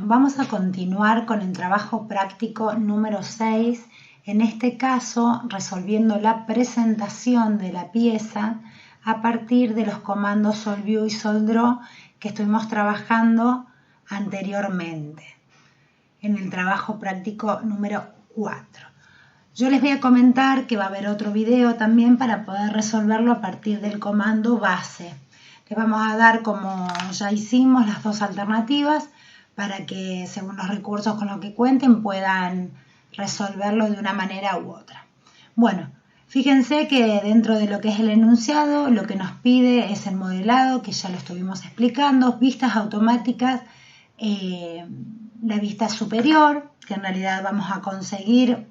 vamos a continuar con el trabajo práctico número 6, en este caso resolviendo la presentación de la pieza a partir de los comandos SolView y SolDraw que estuvimos trabajando anteriormente en el trabajo práctico número 4. Yo les voy a comentar que va a haber otro video también para poder resolverlo a partir del comando base. Les vamos a dar, como ya hicimos, las dos alternativas para que, según los recursos con los que cuenten, puedan resolverlo de una manera u otra. Bueno, fíjense que dentro de lo que es el enunciado, lo que nos pide es el modelado, que ya lo estuvimos explicando, vistas automáticas, la vista superior, que en realidad vamos a conseguir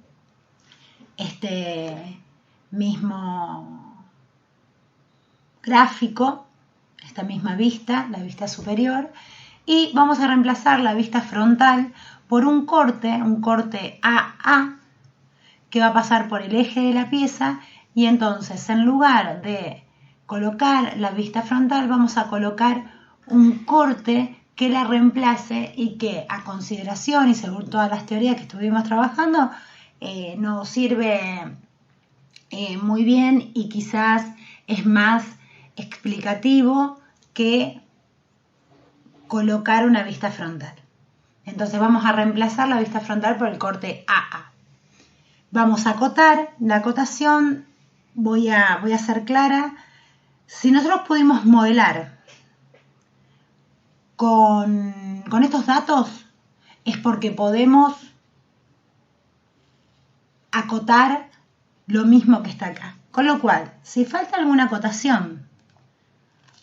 este mismo gráfico, esta misma vista, la vista superior, y vamos a reemplazar la vista frontal por un corte AA, que va a pasar por el eje de la pieza, y entonces en lugar de colocar la vista frontal vamos a colocar un corte que la reemplace y que, a consideración y según todas las teorías que estuvimos trabajando, nos sirve muy bien y quizás es más explicativo que colocar una vista frontal. Entonces vamos a reemplazar la vista frontal por el corte AA. Vamos a acotar, la acotación voy a ser clara. Si nosotros pudimos modelar con estos datos es porque podemos acotar lo mismo que está acá. Con lo cual, si falta alguna acotación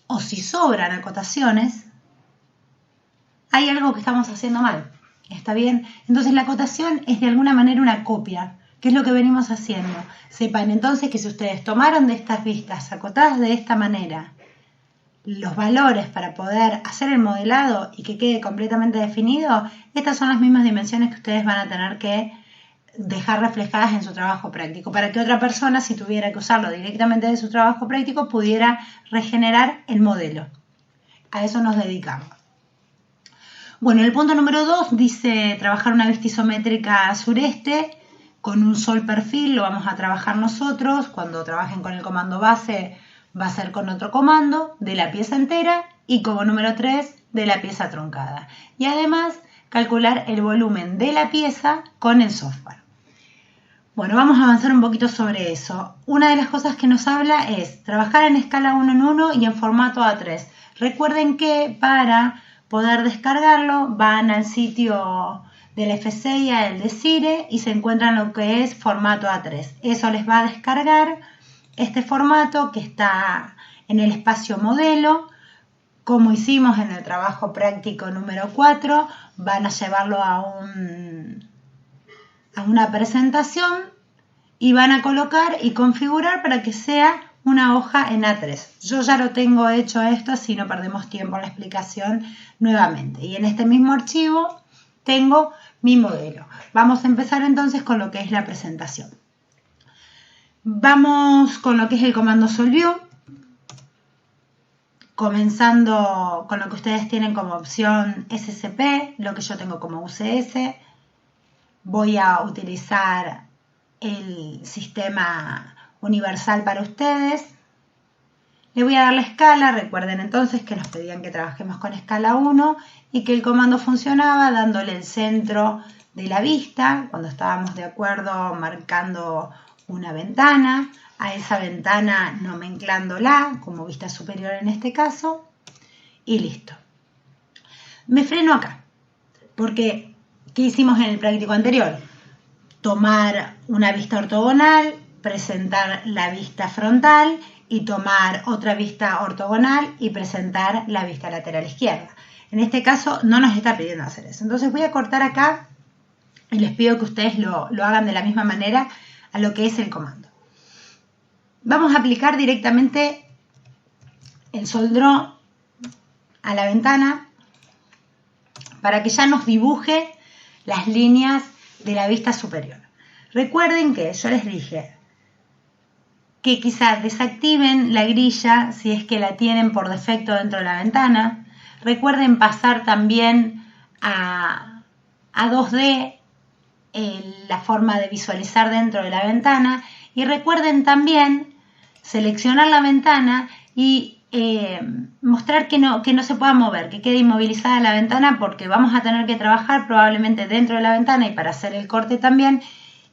o si sobran acotaciones, hay algo que estamos haciendo mal. ¿Está bien? Entonces la acotación es de alguna manera una copia, que es lo que venimos haciendo. Sepan entonces que si ustedes tomaron de estas vistas acotadas de esta manera los valores para poder hacer el modelado y que quede completamente definido, estas son las mismas dimensiones que ustedes van a tener que dejar reflejadas en su trabajo práctico, para que otra persona, si tuviera que usarlo directamente de su trabajo práctico, pudiera regenerar el modelo. A eso nos dedicamos. Bueno, el punto número 2 dice trabajar una vista isométrica sureste con un sol perfil, lo vamos a trabajar nosotros. Cuando trabajen con el comando base va a ser con otro comando de la pieza entera y como número 3 de la pieza truncada. Y además calcular el volumen de la pieza con el software. Bueno, vamos a avanzar un poquito sobre eso. Una de las cosas que nos habla es trabajar en escala 1 en 1 y en formato A3. Recuerden que para poder descargarlo van al sitio del FCI, al de CIRE, y se encuentran lo que es formato A3. Eso les va a descargar este formato que está en el espacio modelo. Como hicimos en el trabajo práctico número 4, van a llevarlo a una presentación y van a colocar y configurar para que sea una hoja en A3. Yo ya lo tengo hecho esto, así no perdemos tiempo en la explicación nuevamente. Y en este mismo archivo tengo mi modelo. Vamos a empezar entonces con lo que es la presentación. Vamos con lo que es el comando SolView, comenzando con lo que ustedes tienen como opción SCP, lo que yo tengo como UCS. Voy a utilizar el sistema universal para ustedes. Le voy a dar la escala. Recuerden entonces que nos pedían que trabajemos con escala 1 y que el comando funcionaba dándole el centro de la vista, cuando estábamos de acuerdo marcando una ventana, a esa ventana nomenclándola como vista superior en este caso, y listo. Me freno acá, porque ¿qué hicimos en el práctico anterior? Tomar una vista ortogonal, presentar la vista frontal y tomar otra vista ortogonal y presentar la vista lateral izquierda. En este caso no nos está pidiendo hacer eso. Entonces voy a cortar acá y les pido que ustedes lo hagan de la misma manera a lo que es el comando. Vamos a aplicar directamente el SolDraw a la ventana para que ya nos dibuje las líneas de la vista superior. Recuerden que yo les dije que quizás desactiven la grilla si es que la tienen por defecto dentro de la ventana. Recuerden pasar también a 2D la forma de visualizar dentro de la ventana. Y recuerden también seleccionar la ventana y mostrar que no se pueda mover, que quede inmovilizada la ventana, porque vamos a tener que trabajar probablemente dentro de la ventana y para hacer el corte también.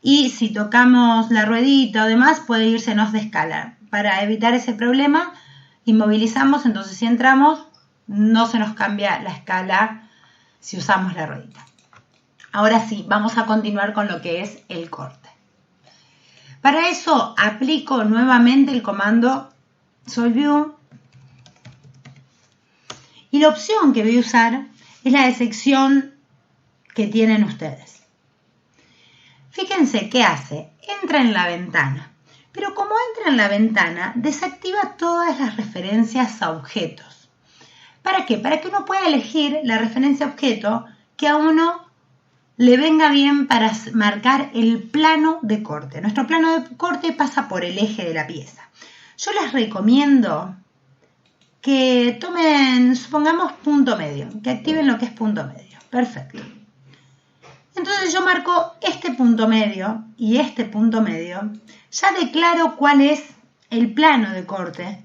Y si tocamos la ruedita o demás, puede irsenos de escala. Para evitar ese problema, inmovilizamos, entonces si entramos, no se nos cambia la escala si usamos la ruedita. Ahora sí, vamos a continuar con lo que es el corte. Para eso aplico nuevamente el comando Solve View. Y la opción que voy a usar es la de sección que tienen ustedes. Fíjense qué hace. Entra en la ventana. Pero como entra en la ventana, desactiva todas las referencias a objetos. ¿Para qué? Para que uno pueda elegir la referencia a objeto que a uno le venga bien para marcar el plano de corte. Nuestro plano de corte pasa por el eje de la pieza. Yo les recomiendo que tomen, supongamos, punto medio, que activen lo que es punto medio. Perfecto. Entonces yo marco este punto medio y este punto medio. Ya declaro cuál es el plano de corte.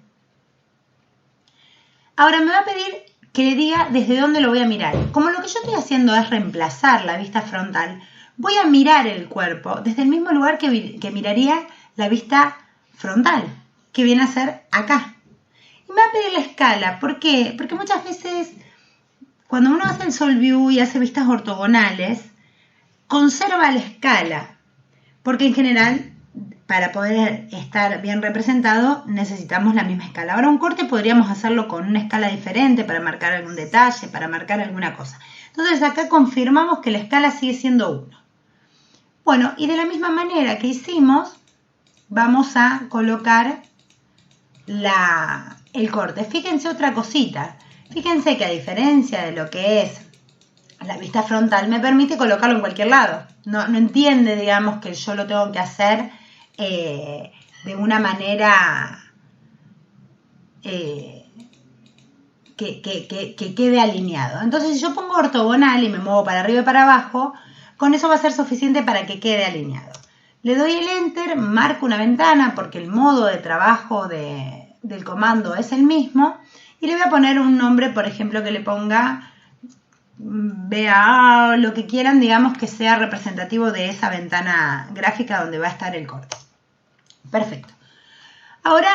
Ahora me va a pedir que le diga desde dónde lo voy a mirar. Como lo que yo estoy haciendo es reemplazar la vista frontal, voy a mirar el cuerpo desde el mismo lugar que miraría la vista frontal, que viene a ser acá. Y me va a pedir la escala. ¿Por qué? Porque muchas veces cuando uno hace el Solve View y hace vistas ortogonales, conserva la escala, porque en general, para poder estar bien representado, necesitamos la misma escala. Ahora un corte podríamos hacerlo con una escala diferente para marcar algún detalle, para marcar alguna cosa. Entonces acá confirmamos que la escala sigue siendo 1. Bueno, y de la misma manera que hicimos, vamos a colocar el corte. Fíjense otra cosita. Fíjense que a diferencia de lo que es la vista frontal, me permite colocarlo en cualquier lado. No entiende, digamos, que yo lo tengo que hacer de una manera que quede alineado. Entonces, si yo pongo ortogonal y me muevo para arriba y para abajo, con eso va a ser suficiente para que quede alineado. Le doy el Enter, marco una ventana porque el modo de trabajo del comando es el mismo y le voy a poner un nombre, por ejemplo, que le ponga vea lo que quieran, digamos, que sea representativo de esa ventana gráfica donde va a estar el corte. Perfecto. Ahora,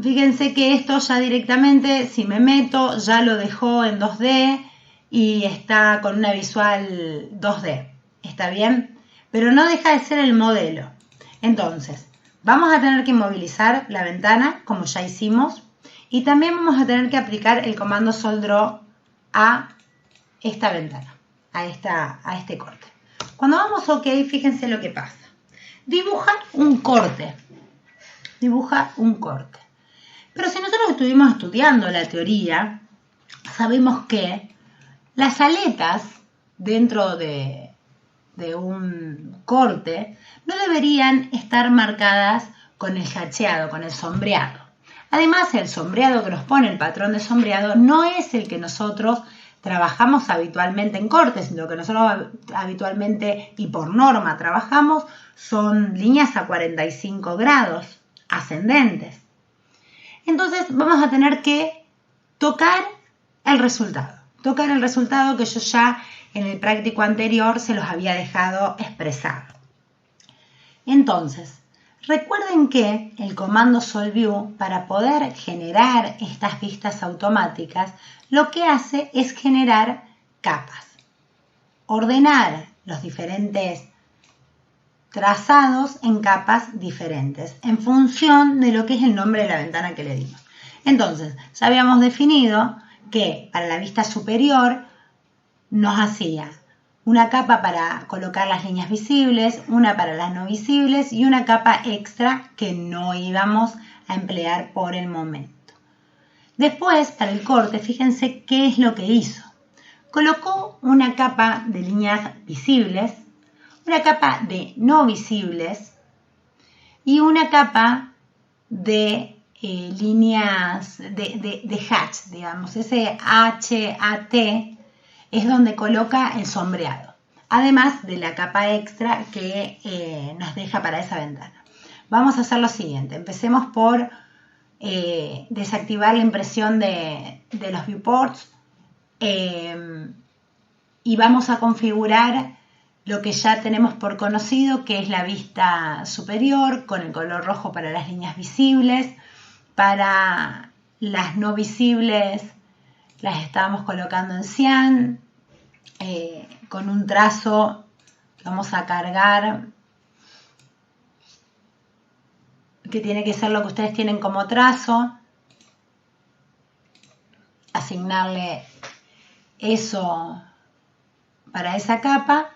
fíjense que esto ya directamente, si me meto, ya lo dejó en 2D y está con una visual 2D. ¿Está bien? Pero no deja de ser el modelo. Entonces, vamos a tener que inmovilizar la ventana, como ya hicimos, y también vamos a tener que aplicar el comando Solve Draw a esta ventana, a este corte. Cuando vamos OK, fíjense lo que pasa. Dibuja un corte. Dibuja un corte. Pero si nosotros estuvimos estudiando la teoría, sabemos que las aletas dentro de un corte no deberían estar marcadas con el hacheado, con el sombreado. Además, el sombreado que nos pone el patrón de sombreado no es el que nosotros trabajamos habitualmente en cortes. Lo que nosotros habitualmente y por norma trabajamos son líneas a 45 grados ascendentes. Entonces vamos a tener que tocar el resultado. Tocar el resultado que yo ya en el práctico anterior se los había dejado expresado. Entonces, recuerden que el comando Solve View, para poder generar estas vistas automáticas, lo que hace es generar capas. Ordenar los diferentes trazados en capas diferentes, en función de lo que es el nombre de la ventana que le dimos. Entonces, ya habíamos definido que para la vista superior nos hacía una capa para colocar las líneas visibles, una para las no visibles y una capa extra que no íbamos a emplear por el momento. Después, para el corte, fíjense qué es lo que hizo. Colocó una capa de líneas visibles, una capa de no visibles y una capa de líneas de hatch, digamos, ese HAT es donde coloca el sombreado, además de la capa extra que nos deja para esa ventana. Vamos a hacer lo siguiente, empecemos por desactivar la impresión de los viewports y vamos a configurar lo que ya tenemos por conocido, que es la vista superior con el color rojo para las líneas visibles. Para las no visibles las estábamos colocando en cian, con un trazo que vamos a cargar, que tiene que ser lo que ustedes tienen como trazo, asignarle eso para esa capa.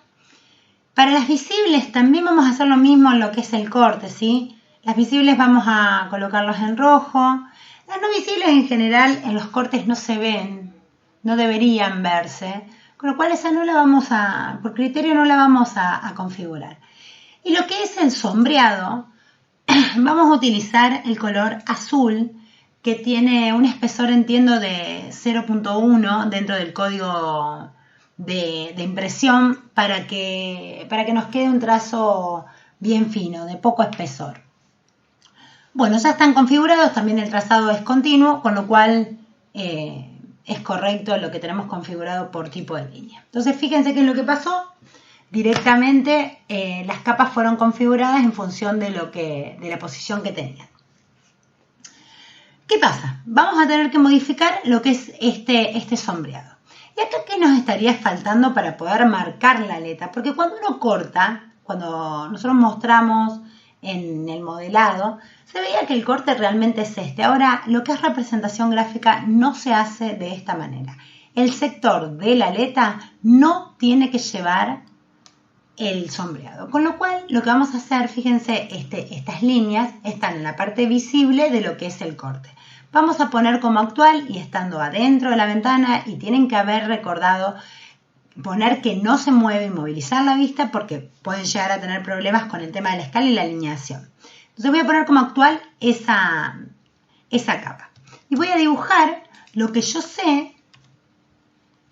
Para las visibles también vamos a hacer lo mismo en lo que es el corte, ¿sí? Las visibles vamos a colocarlos en rojo. Las no visibles en general en los cortes no se ven, no deberían verse, con lo cual esa no la vamos a, por criterio no la vamos a configurar. Y lo que es el sombreado, vamos a utilizar el color azul, que tiene un espesor, entiendo, de 0.1 dentro del código de impresión para que nos quede un trazo bien fino, de poco espesor. Bueno, ya están configurados, también el trazado es continuo, con lo cual es correcto lo que tenemos configurado por tipo de línea. Entonces, fíjense qué es lo que pasó. Directamente las capas fueron configuradas en función de la posición que tenían. ¿Qué pasa? Vamos a tener que modificar lo que es este sombreado. ¿Y acá qué nos estaría faltando para poder marcar la aleta? Porque cuando uno corta, cuando nosotros mostramos en el modelado, se veía que el corte realmente es este. Ahora, lo que es representación gráfica no se hace de esta manera. El sector de la aleta no tiene que llevar el sombreado. Con lo cual, lo que vamos a hacer, fíjense, estas líneas están en la parte visible de lo que es el corte. Vamos a poner como actual y estando adentro de la ventana, y tienen que haber recordado poner que no se mueve y movilizar la vista porque pueden llegar a tener problemas con el tema de la escala y la alineación. Entonces voy a poner como actual esa capa. Y voy a dibujar lo que yo sé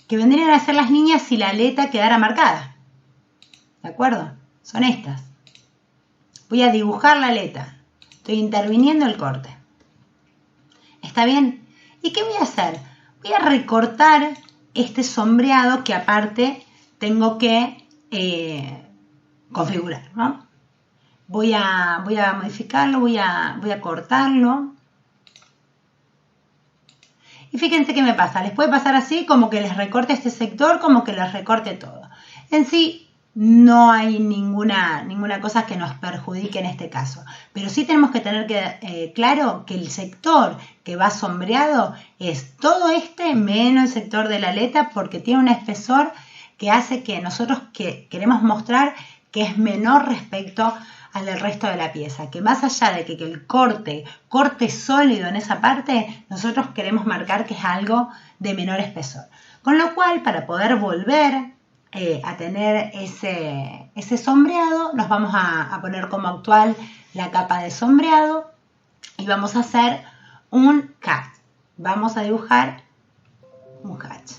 que vendrían a ser las líneas si la aleta quedara marcada. ¿De acuerdo? Son estas. Voy a dibujar la aleta. Estoy interviniendo el corte. ¿Está bien? ¿Y qué voy a hacer? Voy a recortar este sombreado que aparte tengo que configurar, ¿no? Voy a modificarlo, voy a cortarlo. Y fíjense qué me pasa. Les puede pasar así, como que les recorte este sector, como que les recorte todo. En sí, no hay ninguna cosa que nos perjudique en este caso. Pero sí tenemos que tener claro que el sector que va sombreado es todo menos el sector de la aleta, porque tiene un espesor que hace que nosotros queremos mostrar que es menor respecto al del resto de la pieza. Que más allá de que el corte sólido en esa parte, nosotros queremos marcar que es algo de menor espesor. Con lo cual, para poder volver a tener ese sombreado, nos vamos a poner como actual la capa de sombreado y vamos a hacer un hatch. Vamos a dibujar un hatch.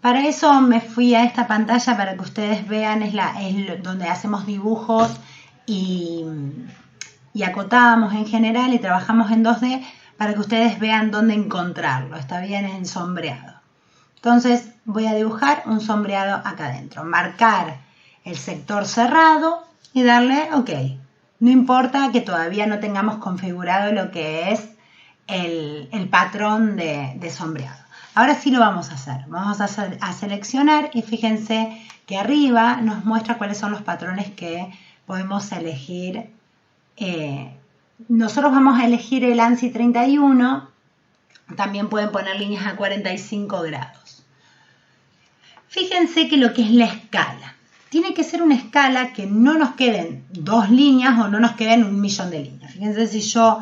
Para eso me fui a esta pantalla para que ustedes vean, es donde hacemos dibujos y acotamos en general y trabajamos en 2D para que ustedes vean dónde encontrarlo. Está bien, en sombreado. Entonces voy a dibujar un sombreado acá adentro, marcar el sector cerrado y darle OK. No importa que todavía no tengamos configurado lo que es el patrón de sombreado. Ahora sí lo vamos a hacer. Vamos a seleccionar y fíjense que arriba nos muestra cuáles son los patrones que podemos elegir. Nosotros vamos a elegir el ANSI 31. También pueden poner líneas a 45 grados. Fíjense que lo que es la escala. Tiene que ser una escala que no nos queden 2 líneas o no nos queden 1.000.000 de líneas. Fíjense si yo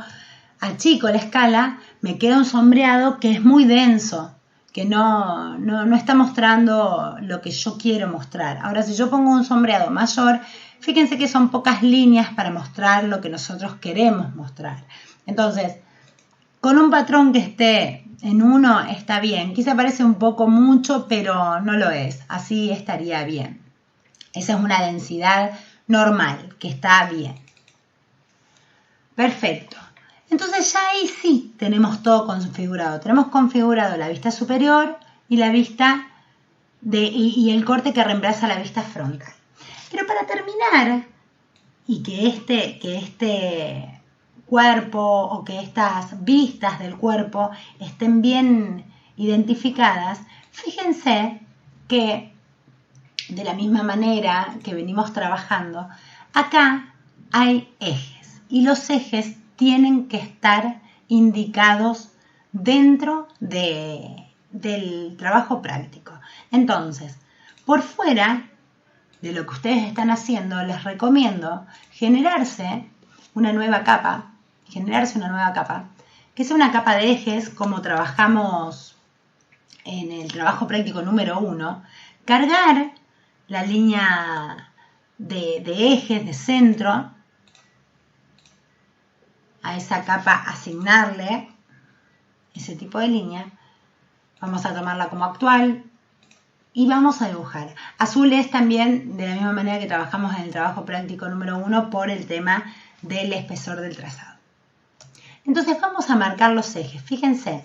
achico la escala, me queda un sombreado que es muy denso, que no está mostrando lo que yo quiero mostrar. Ahora, si yo pongo un sombreado mayor, fíjense que son pocas líneas para mostrar lo que nosotros queremos mostrar. Entonces, con un patrón que esté en 1 está bien. Quizá parece un poco mucho, pero no lo es. Así estaría bien. Esa es una densidad normal, que está bien. Perfecto. Entonces ya ahí sí tenemos todo configurado. Tenemos configurado la vista superior y la vista y el corte que reemplaza la vista frontal. Pero para terminar, y que este cuerpo o que estas vistas del cuerpo estén bien identificadas, fíjense que de la misma manera que venimos trabajando, acá hay ejes y los ejes tienen que estar indicados dentro del trabajo práctico. Entonces, por fuera de lo que ustedes están haciendo, les recomiendo generarse una nueva capa, que sea una capa de ejes como trabajamos en el trabajo práctico número 1, cargar la línea de ejes de centro, a esa capa asignarle ese tipo de línea, vamos a tomarla como actual y vamos a dibujar. Azul es también de la misma manera que trabajamos en el trabajo práctico número 1 por el tema del espesor del trazado. Entonces vamos a marcar los ejes, fíjense.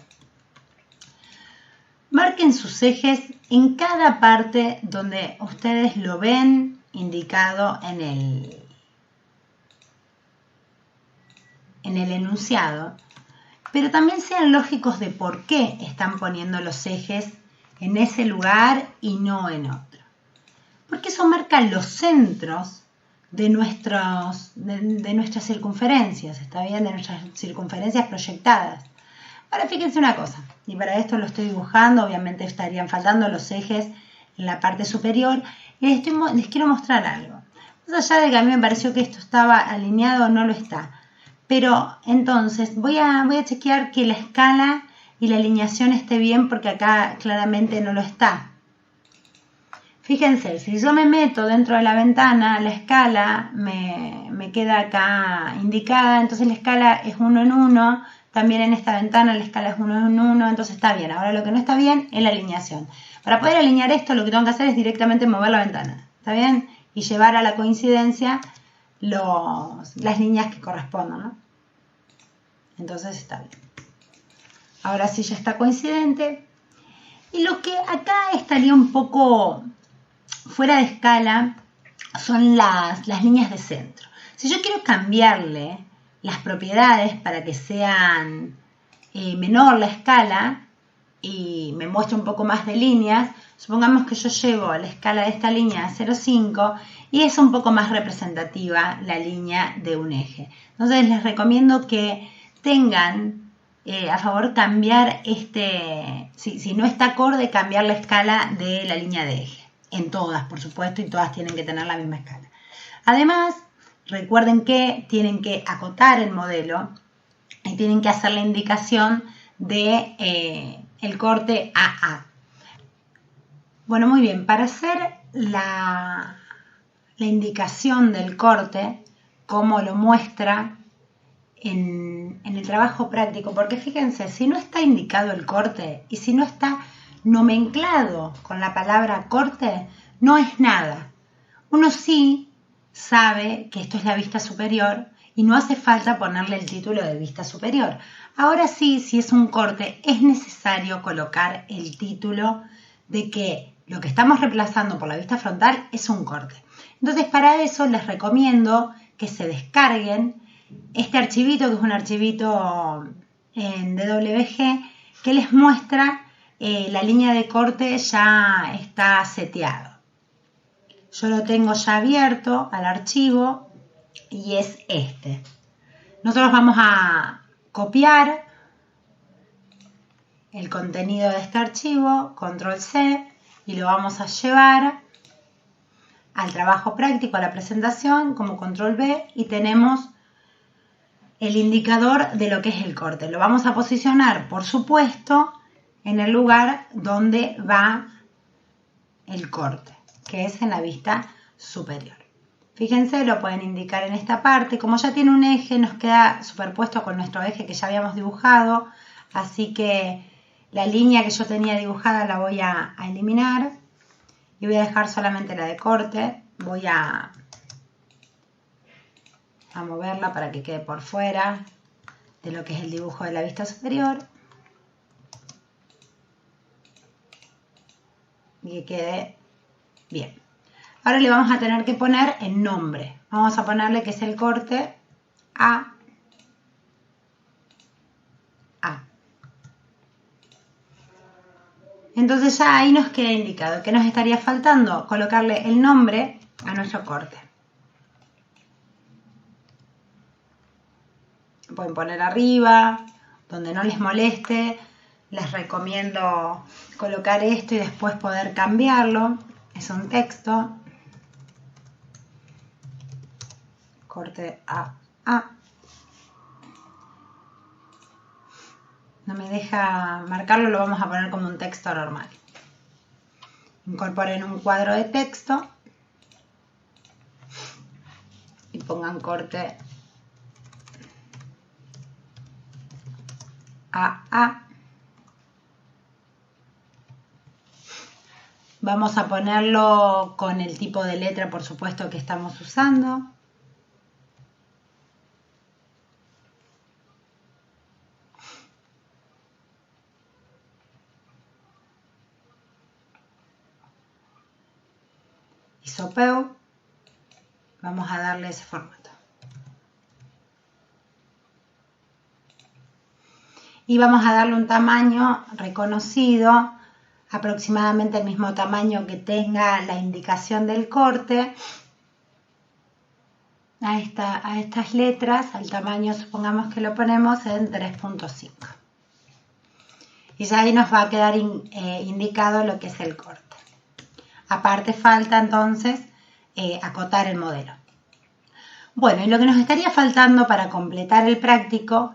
Marquen sus ejes en cada parte donde ustedes lo ven indicado en el enunciado, pero también sean lógicos de por qué están poniendo los ejes en ese lugar y no en otro. Porque eso marca los centros de nuestras circunferencias, ¿está bien? De nuestras circunferencias proyectadas. Ahora fíjense una cosa, y para esto lo estoy dibujando, obviamente estarían faltando los ejes en la parte superior, y les quiero mostrar algo. Más allá de que a mí me pareció que esto estaba alineado, no lo está. Pero entonces voy a chequear que la escala y la alineación esté bien porque acá claramente no lo está. Fíjense, si yo me meto dentro de la ventana, la escala me queda acá indicada, entonces la escala es 1 en 1, también en esta ventana la escala es 1 en 1, entonces está bien. Ahora lo que no está bien es la alineación. Para poder alinear esto lo que tengo que hacer es directamente mover la ventana, ¿está bien? Y llevar a la coincidencia las líneas que correspondan, ¿no? Entonces está bien. Ahora sí ya está coincidente. Y lo que acá estaría un poco fuera de escala son las líneas de centro. Si yo quiero cambiarle las propiedades para que sean menor la escala y me muestre un poco más de líneas, supongamos que yo llevo la escala de esta línea a 0,5 y es un poco más representativa la línea de un eje. Entonces les recomiendo que tengan a favor cambiar si no está acorde, cambiar la escala de la línea de eje. En todas, por supuesto, y todas tienen que tener la misma escala. Además, recuerden que tienen que acotar el modelo y tienen que hacer la indicación de el corte AA. Bueno, muy bien, para hacer la indicación del corte, como lo muestra en el trabajo práctico, porque fíjense, si no está indicado el corte y si no está nomenclado con la palabra corte, no es nada. Uno sí sabe que esto es la vista superior y no hace falta ponerle el título de vista superior. Ahora sí, si es un corte, es necesario colocar el título de que lo que estamos reemplazando por la vista frontal es un corte. Entonces, para eso les recomiendo que se descarguen este archivito, que es un archivito en DWG, que les muestra la línea de corte ya está seteado. Yo lo tengo ya abierto al archivo y es este. Nosotros vamos a copiar el contenido de este archivo, control C, y lo vamos a llevar al trabajo práctico, a la presentación, como control V, y tenemos el indicador de lo que es el corte. Lo vamos a posicionar, por supuesto, en el lugar donde va el corte, que es en la vista superior. Fíjense, lo pueden indicar en esta parte. Como ya tiene un eje, nos queda superpuesto con nuestro eje que ya habíamos dibujado, así que la línea que yo tenía dibujada la voy a eliminar y voy a dejar solamente la de corte. Voy a moverla para que quede por fuera de lo que es el dibujo de la vista superior y que quede bien. Ahora le vamos a tener que poner el nombre. Vamos a ponerle que es el corte A. Entonces ya ahí nos queda indicado que nos estaría faltando colocarle el nombre a nuestro corte. Pueden poner arriba, donde no les moleste. Les recomiendo colocar esto y después poder cambiarlo. Es un texto. Corte A. No me deja marcarlo, lo vamos a poner como un texto normal. Incorporen un cuadro de texto y pongan corte A. Vamos a ponerlo con el tipo de letra, por supuesto, que estamos usando. Isopeu. Vamos a darle ese formato. Y vamos a darle un tamaño reconocido, aproximadamente el mismo tamaño que tenga la indicación del corte. A estas letras, al tamaño, supongamos que lo ponemos en 3.5. Y ya ahí nos va a quedar indicado lo que es el corte. Aparte falta entonces acotar el modelo. Bueno, y lo que nos estaría faltando para completar el práctico,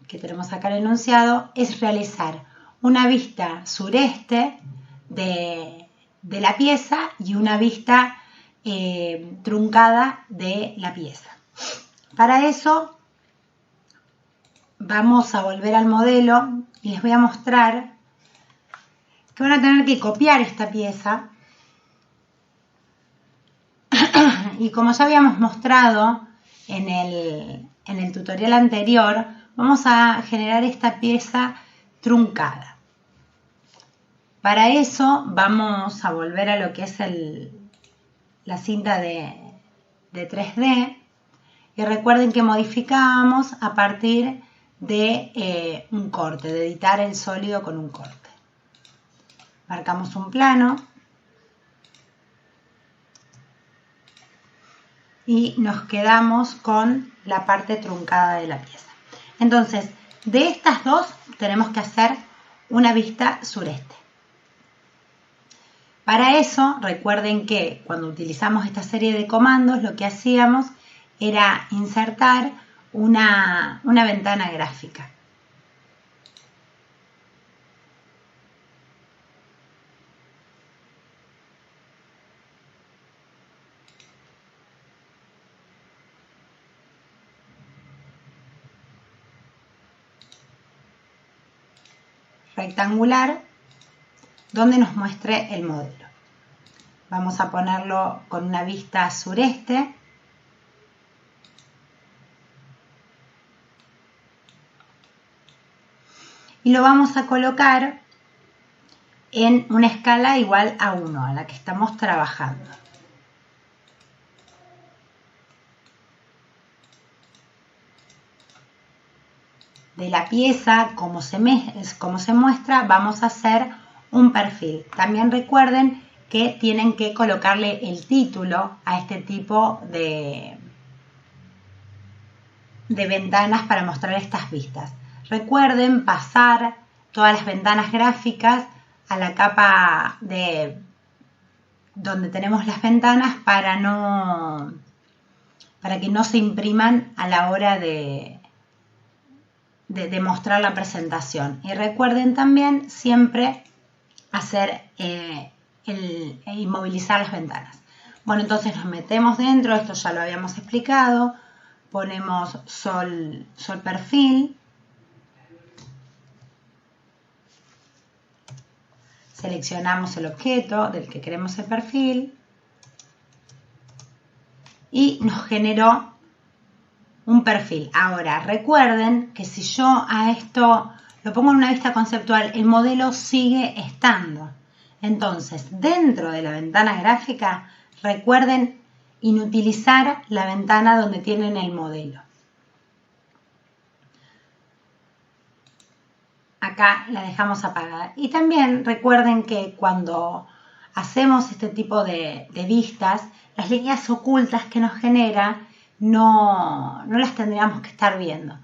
que tenemos acá el enunciado, es realizar una vista sureste de la pieza y una vista truncada de la pieza. Para eso vamos a volver al modelo y les voy a mostrar que van a tener que copiar esta pieza. Y como ya habíamos mostrado en el tutorial anterior, vamos a generar esta pieza truncada. Para eso vamos a volver a lo que es la cinta de 3D y recuerden que modificábamos a partir de un corte, de editar el sólido con un corte. Marcamos un plano y nos quedamos con la parte truncada de la pieza. Entonces, de estas dos tenemos que hacer una vista sureste. Para eso, recuerden que cuando utilizamos esta serie de comandos, lo que hacíamos era insertar una ventana gráfica. Rectangular, donde nos muestre el modelo. Vamos a ponerlo con una vista sureste. Y lo vamos a colocar en una escala igual a 1, a la que estamos trabajando. De la pieza, como se muestra, vamos a hacer un perfil. También recuerden que tienen que colocarle el título a este tipo de ventanas para mostrar estas vistas. Recuerden pasar todas las ventanas gráficas a la capa donde tenemos las ventanas para que no se impriman a la hora de de mostrar la presentación. Y recuerden también siempre hacer inmovilizar las ventanas. Bueno, entonces nos metemos dentro, esto ya lo habíamos explicado, ponemos sol perfil, seleccionamos el objeto del que queremos el perfil y nos generó un perfil. Ahora, recuerden que si yo a esto lo pongo en una vista conceptual, el modelo sigue estando. Entonces, dentro de la ventana gráfica, recuerden inutilizar la ventana donde tienen el modelo. Acá la dejamos apagada. Y también recuerden que cuando hacemos este tipo de vistas, las líneas ocultas que nos genera no las tendríamos que estar viendo.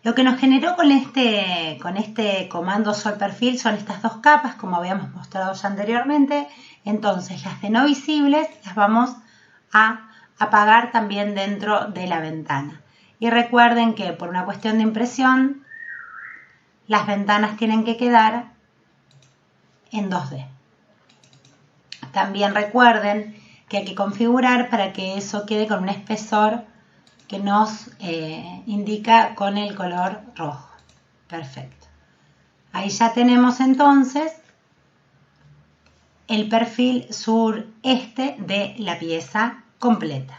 Lo que nos generó con este comando sol perfil son estas dos capas, como habíamos mostrado ya anteriormente. Entonces las de no visibles las vamos a apagar también dentro de la ventana. Y recuerden que por una cuestión de impresión, las ventanas tienen que quedar en 2D. También recuerden que hay que configurar para que eso quede con un espesor que nos indica con el color rojo. Perfecto. Ahí ya tenemos entonces el perfil sureste de la pieza completa.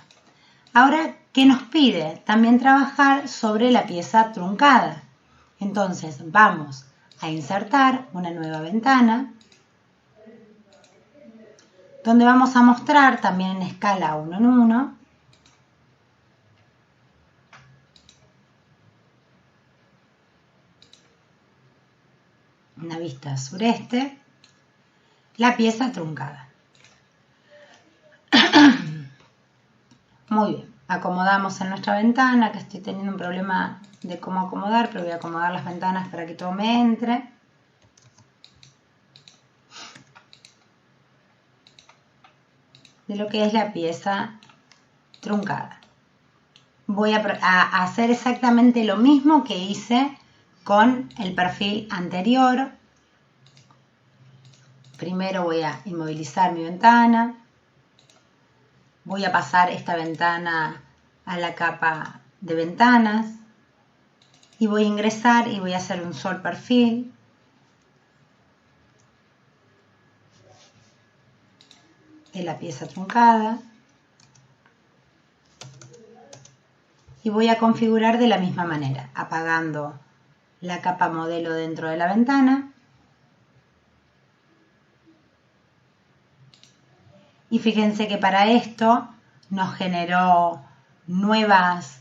Ahora, ¿qué nos pide? También trabajar sobre la pieza truncada. Entonces vamos a insertar una nueva ventana donde vamos a mostrar también en escala 1 en 1 una vista sureste, la pieza truncada. Muy bien, acomodamos en nuestra ventana, que estoy teniendo un problema de cómo acomodar, pero voy a acomodar las ventanas para que todo me entre. De lo que es la pieza truncada. Voy a hacer exactamente lo mismo que hice con el perfil anterior. Primero voy a inmovilizar mi ventana. Voy a pasar esta ventana a la capa de ventanas. Y voy a ingresar y voy a hacer un sol perfil. De la pieza truncada. Y voy a configurar de la misma manera, apagando la capa modelo dentro de la ventana. Y fíjense que para esto nos generó nuevas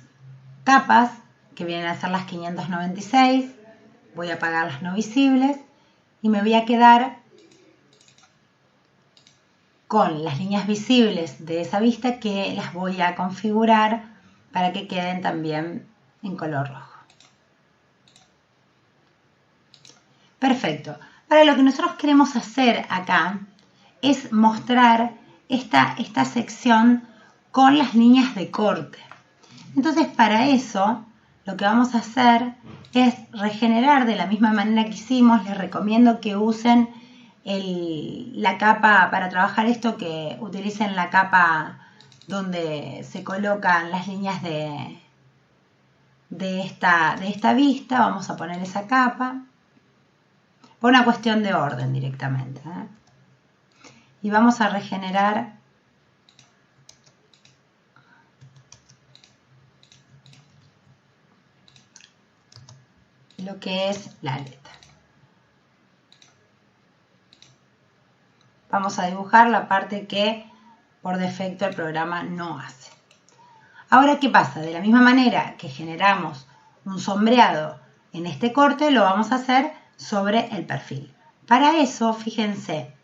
capas que vienen a ser las 596. Voy a apagar las no visibles y me voy a quedar con las líneas visibles de esa vista que las voy a configurar para que queden también en color rojo. Perfecto. Ahora lo que nosotros queremos hacer acá es mostrar esta sección con las líneas de corte. Entonces para eso lo que vamos a hacer es regenerar de la misma manera que hicimos. Les recomiendo que usen la capa para trabajar esto, que utilicen la capa donde se colocan las líneas de esta vista. Vamos a poner esa capa por una cuestión de orden directamente, ¿eh? Y vamos a regenerar lo que es la aleta. Vamos a dibujar la parte que por defecto el programa no hace. Ahora, ¿qué pasa? De la misma manera que generamos un sombreado en este corte, lo vamos a hacer sobre el perfil. Para eso, fíjense,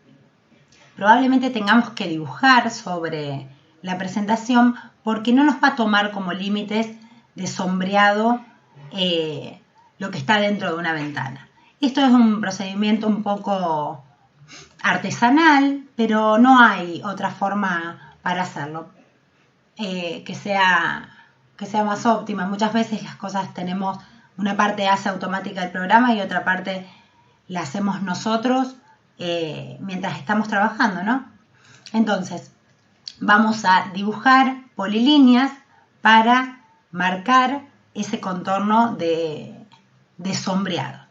probablemente tengamos que dibujar sobre la presentación porque no nos va a tomar como límites de sombreado lo que está dentro de una ventana. Esto es un procedimiento un poco artesanal, pero no hay otra forma para hacerlo que sea más óptima. Muchas veces las cosas tenemos una parte hace automática el programa y otra parte la hacemos nosotros mientras estamos trabajando, ¿no? Entonces, vamos a dibujar polilíneas para marcar ese contorno de sombreado.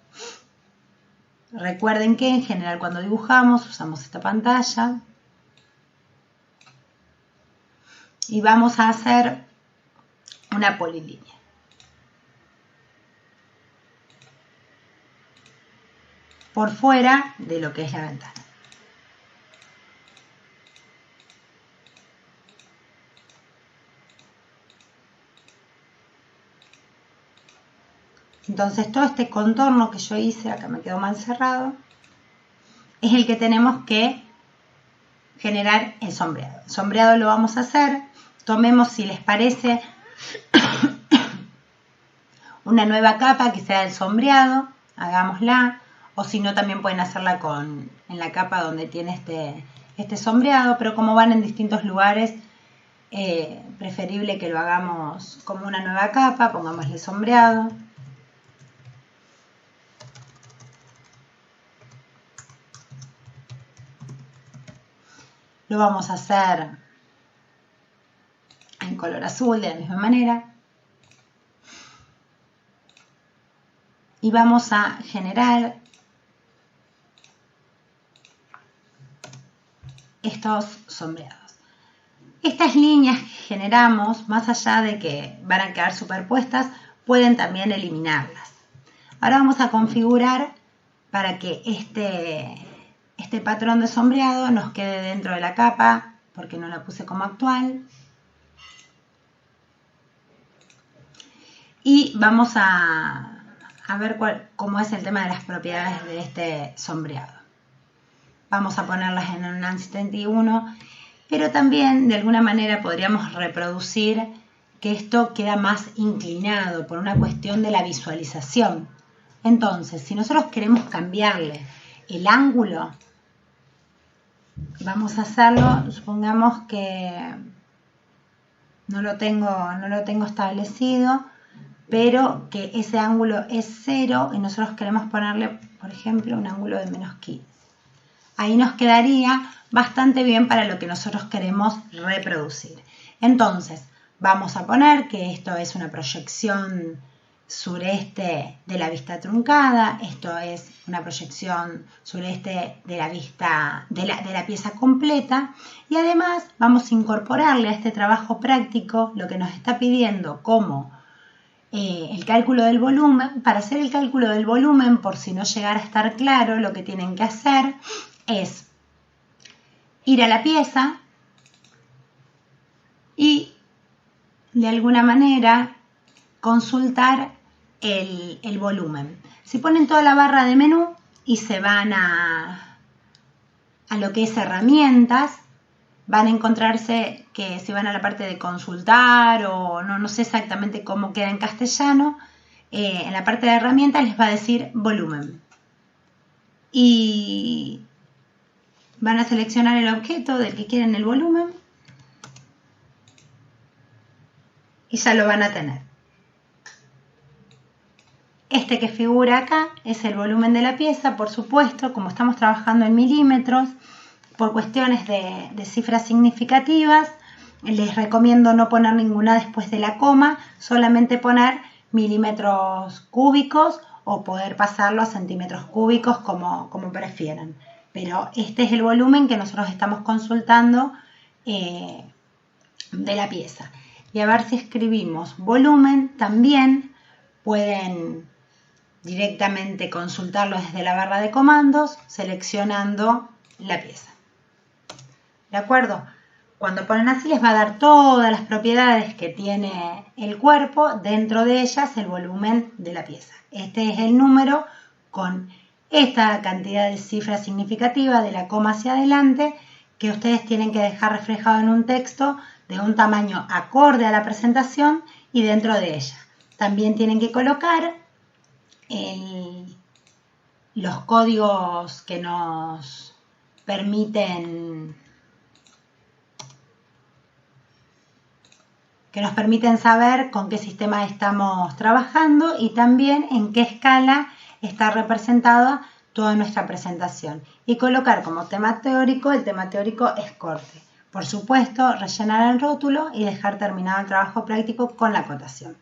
Recuerden que en general cuando dibujamos usamos esta pantalla y vamos a hacer una polilínea. Por fuera de lo que es la ventana. Entonces todo este contorno que yo hice, acá me quedó mal cerrado, es el que tenemos que generar el sombreado. El sombreado lo vamos a hacer, tomemos si les parece una nueva capa que sea el sombreado, hagámosla, o si no también pueden hacerla en la capa donde tiene este sombreado, pero como van en distintos lugares, preferible que lo hagamos como una nueva capa, pongámosle sombreado. Lo vamos a hacer en color azul de la misma manera. Y vamos a generar estos sombreados. Estas líneas que generamos, más allá de que van a quedar superpuestas, pueden también eliminarlas. Ahora vamos a configurar para que este patrón de sombreado nos quede dentro de la capa, porque no la puse como actual. Y vamos a ver cómo es el tema de las propiedades de este sombreado. Vamos a ponerlas en un ANSI 31, pero también de alguna manera podríamos reproducir que esto queda más inclinado por una cuestión de la visualización. Entonces, si nosotros queremos cambiarle el ángulo, vamos a hacerlo, supongamos que no lo tengo establecido, pero que ese ángulo es 0 y nosotros queremos ponerle, por ejemplo, un ángulo de menos 15. Ahí nos quedaría bastante bien para lo que nosotros queremos reproducir. Entonces, vamos a poner que esto es una proyección sureste de la vista truncada, esto es una proyección sureste de la vista de la pieza completa, y además vamos a incorporarle a este trabajo práctico lo que nos está pidiendo como el cálculo del volumen. Para hacer el cálculo del volumen, por si no llegara a estar claro, lo que tienen que hacer es ir a la pieza y de alguna manera consultar el volumen. Si ponen toda la barra de menú y se van a lo que es herramientas, van a encontrarse que si van a la parte de consultar o no sé exactamente cómo queda en castellano, en la parte de herramientas les va a decir volumen. Y van a seleccionar el objeto del que quieren el volumen y ya lo van a tener. Este que figura acá es el volumen de la pieza, por supuesto, como estamos trabajando en milímetros, por cuestiones de cifras significativas, les recomiendo no poner ninguna después de la coma, solamente poner milímetros cúbicos o poder pasarlo a centímetros cúbicos como prefieran. Pero este es el volumen que nosotros estamos consultando de la pieza. Y a ver si escribimos volumen, también pueden directamente consultarlo desde la barra de comandos, seleccionando la pieza. ¿De acuerdo? Cuando ponen así les va a dar todas las propiedades que tiene el cuerpo, dentro de ellas el volumen de la pieza. Este es el número con esta cantidad de cifras significativa de la coma hacia adelante que ustedes tienen que dejar reflejado en un texto de un tamaño acorde a la presentación y dentro de ella. También tienen que colocar los códigos que nos permiten que nos permiten saber con qué sistema estamos trabajando y también en qué escala está representada toda nuestra presentación. Y colocar como tema teórico, el tema teórico es corte. Por supuesto, rellenar el rótulo y dejar terminado el trabajo práctico con la acotación.